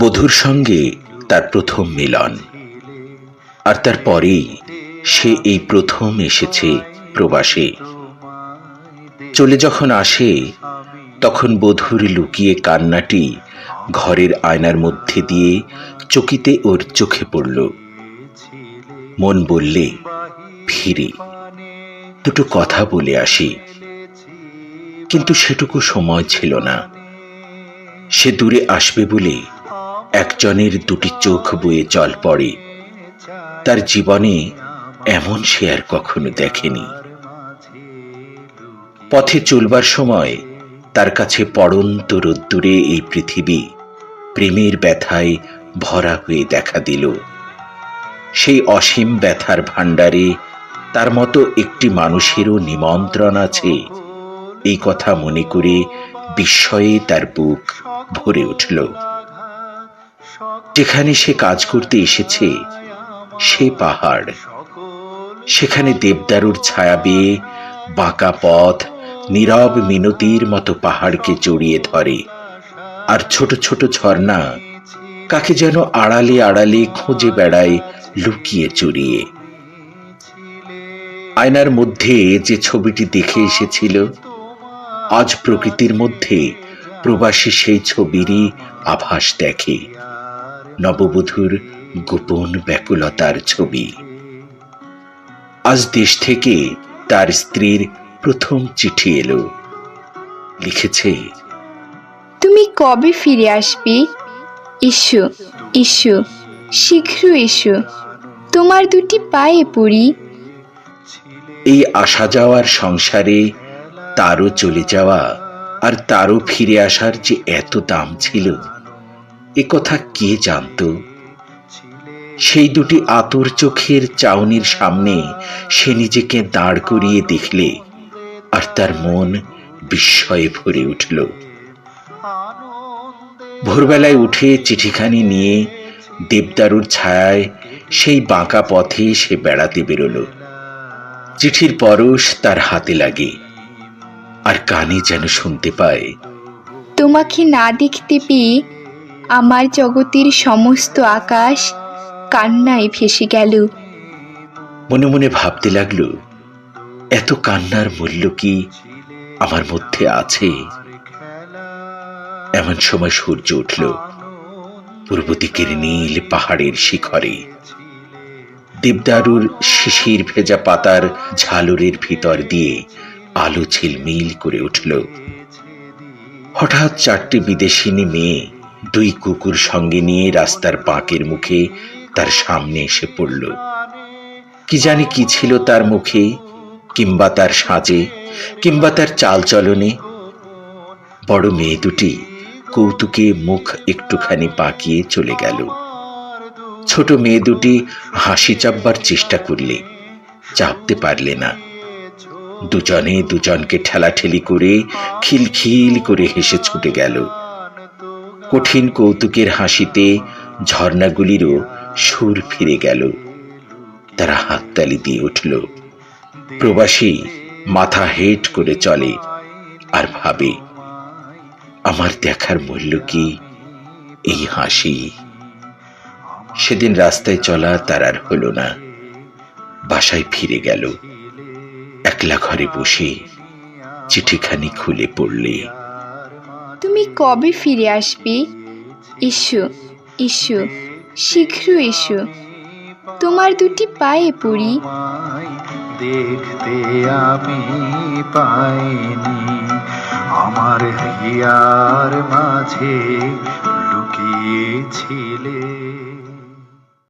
বধূর সঙ্গে তার প্রথম মিলন, আর তারপরেই সে এই প্রথম এসেছে প্রবাসে। চলে যখন আসে তখন বধূর লুকিয়ে কান্নাটি ঘরের আয়নার মধ্যে দিয়ে চকিতে ওর চোখে পড়ল। মন বললে, ফিরে দুটো কথা বলে আসি, কিন্তু সেটুকু সময় ছিল না। সে দূরে আসবে বলে একজনের দুটি চোখ বয়ে জল পড়ে। তার জীবনে এমন সে আর কখনো দেখেনি। পথে চলবার সময় তার কাছে পড়ন্ত রোদ্দুরে এই পৃথিবী প্রেমের ব্যথায় ভরা হয়ে দেখা দিল। সেই অসীম ব্যথার ভাণ্ডারে তার মতো একটি মানুষেরও নিমন্ত্রণ আছে, এই কথা মনে করে বিস্ময়ে তার বুক ভরে উঠল। যেখানে সে কাজ করতে এসেছে সে পাহাড়, সেখানে দেবদারুর ছায়া বেয়ে বাঁকা পথ নীরব মিনতির মতো পাহাড়কে জড়িয়ে ধরে, আর ছোট ছোট ঝর্ণা কাকে যেন আড়ালে আড়ালে খুঁজে বেড়ায় লুকিয়ে চুরিয়ে। আয়নার মধ্যে যে ছবিটি দেখে এসেছিল, আজ প্রকৃতির মধ্যে প্রবাসী সেই ছবিরই আভাস দেখে, নববধূর গোপন ব্যাকুলতার ছবি। আজ দেশ থেকে তার স্ত্রীর প্রথম চিঠি এলো। লিখেছে, তুমি কবে ফিরে আসবে? এসো এসো, শীঘ্র এসো, তোমার দুটি পায়ে পড়ি। এই আসা যাওয়ার সংসারে তারও চলে যাওয়া আর তারও ফিরে আসার যে এত দাম ছিল, এ কথা কে জানত? সেই দুটি আতর চোখের চাউনির সামনে সে নিজেকে দাঁড় করিয়ে দেখলে, আর তার মন বিস্ময়ে ভরে উঠল। ভোরবেলায় উঠে চিঠিখানি নিয়ে দেবদারুর ছায়ায় সেই বাঁকা পথে সে বেড়াতে বেরোল। চিঠির পরশ তার হাতে লাগে, আর কানে যেন শুনতে পায়, তোমাকে না দেখতে পেয়ে আমার জগতের সমস্ত আকাশ কান্নায় ভেসে গেল। মনে মনে ভাবতে লাগলো, এত কান্নার মূল্য কি আমার মধ্যে আছে? এমন সময় সূর্য উঠল পূর্ব দিকের নীল পাহাড়ের শিখরে। দেবদারুর শিশির ভেজা পাতার ঝালরের ভিতর দিয়ে আলো ঝিলমিল করে উঠল। হঠাৎ চারটি বিদেশিনী মেয়ে দুই কুকুর সঙ্গে নিয়ে রাস্তার বাঁকের মুখে তার সামনে এসে পড়ল। কি জানি কি ছিল তার মুখে, কিংবা তার সাজে, কিংবা তার চালচলনে। বড় মেয়ে দুটি কৌতুকে মুখ একটুখানি বাঁকিয়ে চলে গেল। ছোট মেয়ে দুটি হাসি চাপবার চেষ্টা করলে চাপতে পারলে না। দুজনে দুজনকে ঠেলাঠেলি করে খিলখিল করে হেসে ছুটে গেল। কঠিন কৌতুকের হাসিতে ঝর্ণাগুলিরও সুর ফিরে গেল। তারা হাততালি দিয়ে উঠল। প্রবাসী মাথা হেঁট করে চলে আর ভাবে, আমার দেখার মূল্য কি এই হাসি? সেদিন রাস্তায় চলা তার আর হলো না। বাসায় ফিরে গেল। একলা ঘরে বসে চিঠিখানি খুলে পড়লে, তুমি কবে ফিরে আসবে? এসো এসো, শীঘ্র এসো, তোমার দুটি পায়ে পড়ি। দেখতে আমি পাইনি, আমার হিয়ার মাঝে লুকিয়েছিলে।